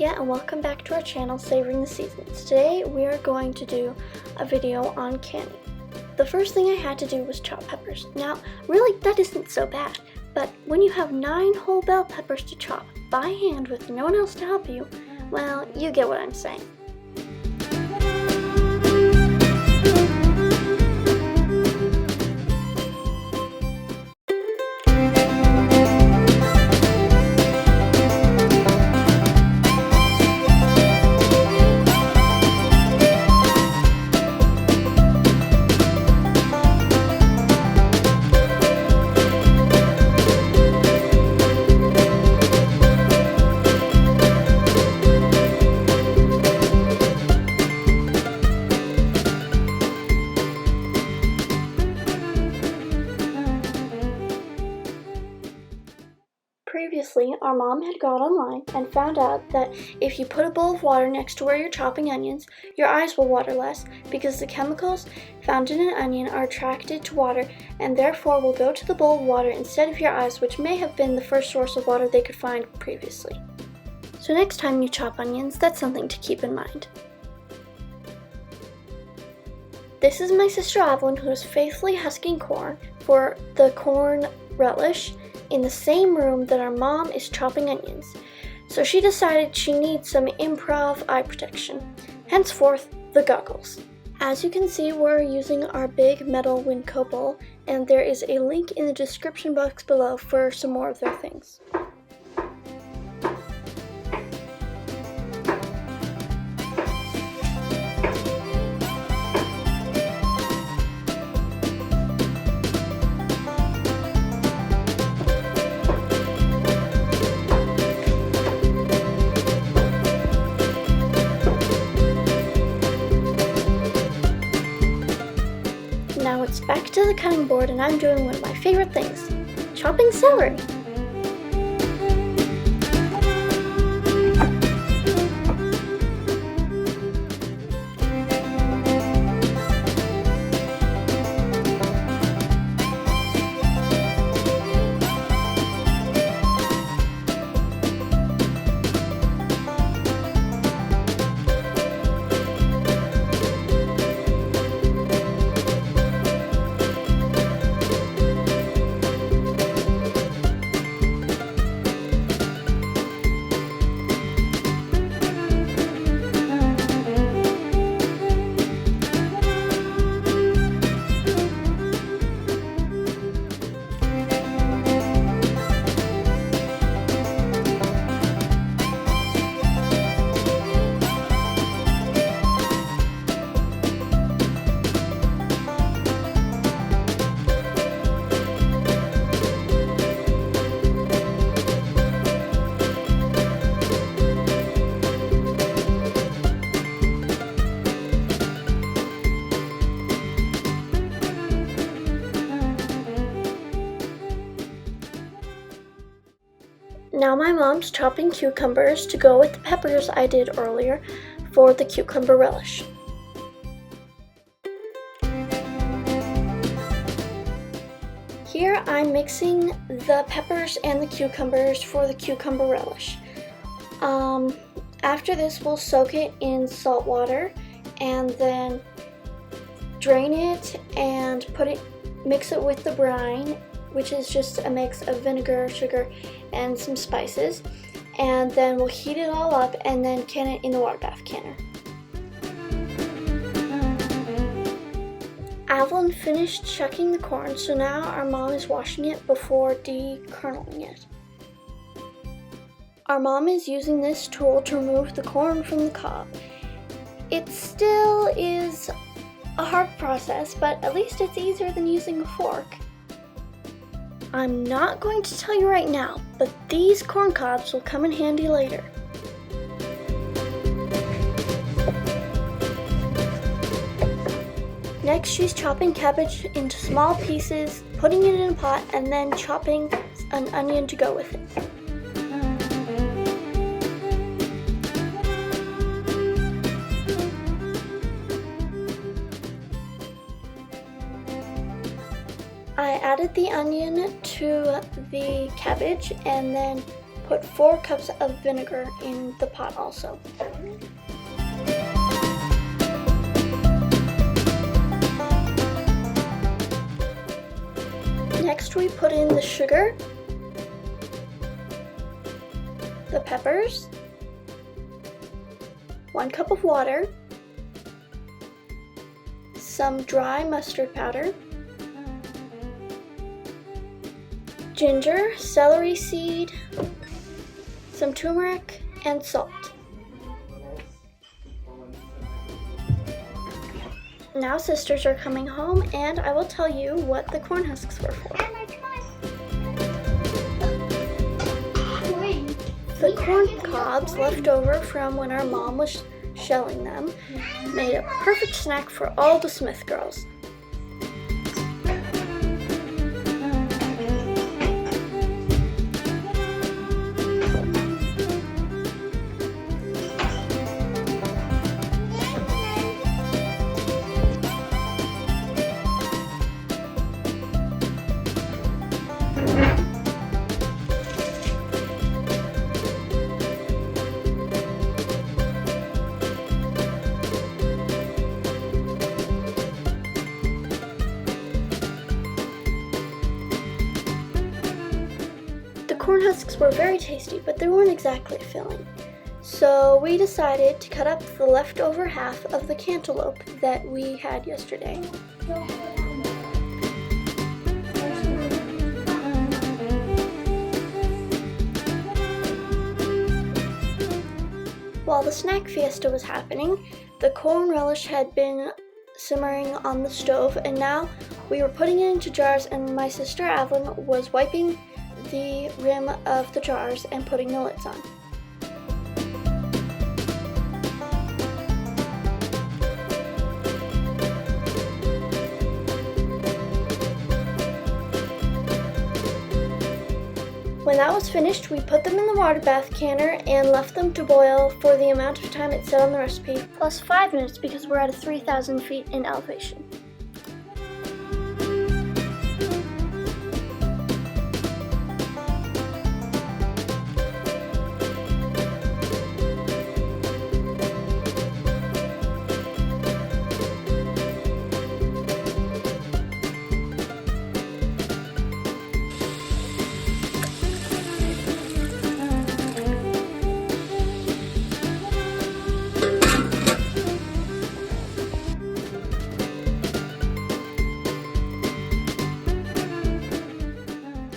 Alethea and welcome back to our channel Savoring the Seasons. Today we are going to do a video on canning. The first thing I had to do was chop peppers. Now, really that isn't so bad, but when you have 9 whole bell peppers to chop by hand with no one else to help you, well, you get what I'm saying. Previously, our mom had got online and found out that if you put a bowl of water next to where you're chopping onions, your eyes will water less because the chemicals found in an onion are attracted to water and therefore will go to the bowl of water instead of your eyes, which may have been the first source of water they could find previously. So next time you chop onions, that's something to keep in mind. This is my sister Evelyn, who is faithfully husking corn for the corn relish in the same room that our mom is chopping onions. So she decided she needs some improv eye protection, henceforth the goggles. As you can see, we're using our big metal Winco bowl, and there is a link in the description box below for some more of their things. Now it's back to the cutting board and I'm doing one of my favorite things, chopping celery. Now my mom's chopping cucumbers to go with the peppers I did earlier for the cucumber relish. Here I'm mixing the peppers and the cucumbers for the cucumber relish. After this we'll soak it in salt water and then drain it and mix it with the brine, which is just a mix of vinegar, sugar, and some spices. And then we'll heat it all up and then can it in the water bath canner. Evelyn finished shucking the corn, so now our mom is washing it before dekerneling it. Our mom is using this tool to remove the corn from the cob. It still is a hard process, but at least it's easier than using a fork. I'm not going to tell you right now, but these corn cobs will come in handy later. Next, she's chopping cabbage into small pieces, putting it in a pot, and then chopping an onion to go with it. I added the onion to the cabbage and then put 4 cups of vinegar in the pot also. Next we put in the sugar, the peppers, 1 cup of water, some dry mustard powder, ginger, celery seed, some turmeric, and salt. Now sisters are coming home and I will tell you what the corn husks were for. The corn cobs left over from when our mom was shelling them made a perfect snack for all the Smith girls. The corn husks were very tasty, but they weren't exactly filling. So we decided to cut up the leftover half of the cantaloupe that we had yesterday. While the snack fiesta was happening, the corn relish had been simmering on the stove, and now we were putting it into jars, and my sister Avalyn was wiping the rim of the jars and putting the lids on. When that was finished, we put them in the water bath canner and left them to boil for the amount of time it said on the recipe, plus 5 minutes because we're at 3,000 feet in elevation.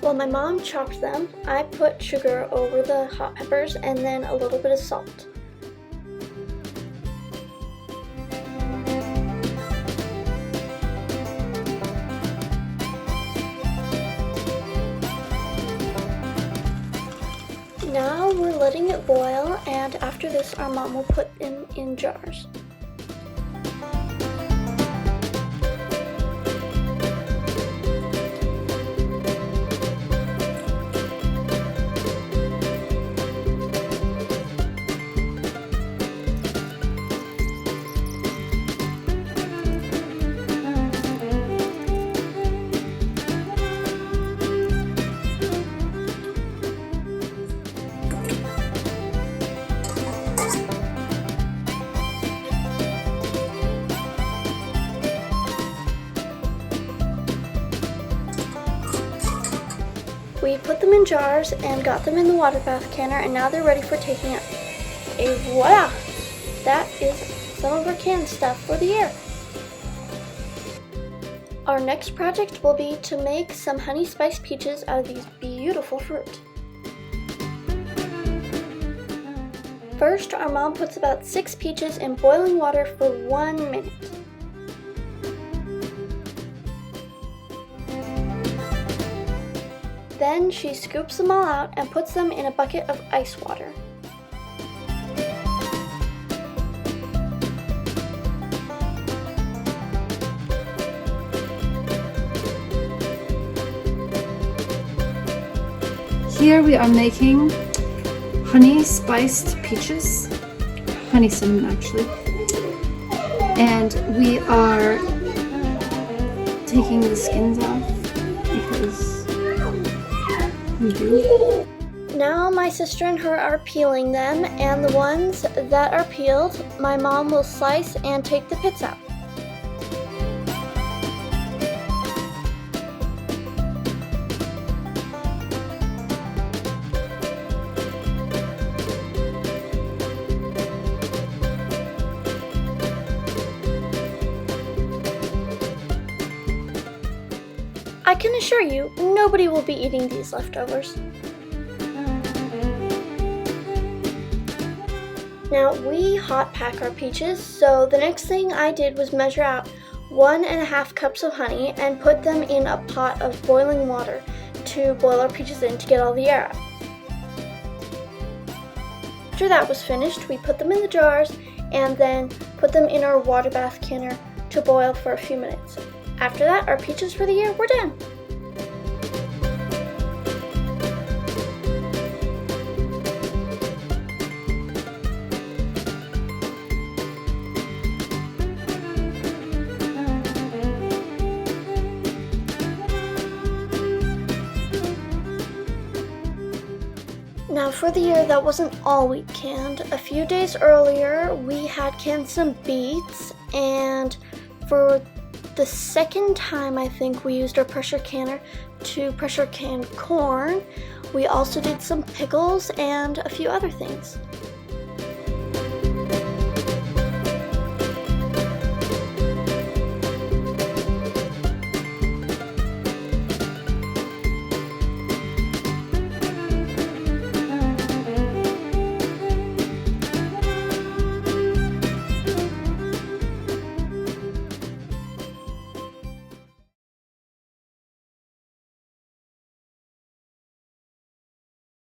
While my mom chopped them, I put sugar over the hot peppers and then a little bit of salt. Now we're letting it boil, and after this our mom will put them in jars. We put them in jars and got them in the water bath canner, and now they're ready for taking out. Et voila! That is some of our canned stuff for the year. Our next project will be to make some honey spiced peaches out of these beautiful fruit. First, our mom puts about 6 peaches in boiling water for 1 minute. Then she scoops them all out and puts them in a bucket of ice water. Here we are making honey spiced peaches, honey cinnamon actually, and we are taking the skins off because we do. now my sister and her are peeling them, and the ones that are peeled, my mom will slice and take the pits out. I can assure you, nobody will be eating these leftovers. Now, we hot pack our peaches, so the next thing I did was measure out 1.5 cups of honey and put them in a pot of boiling water to boil our peaches in to get all the air out. After that was finished, we put them in the jars and then put them in our water bath canner to boil for a few minutes. After that, our peaches for the year were done. Now for the year, that wasn't all we canned. A few days earlier, we had canned some beets, and for the second time I think we used our pressure canner to pressure can corn. We also did some pickles and a few other things.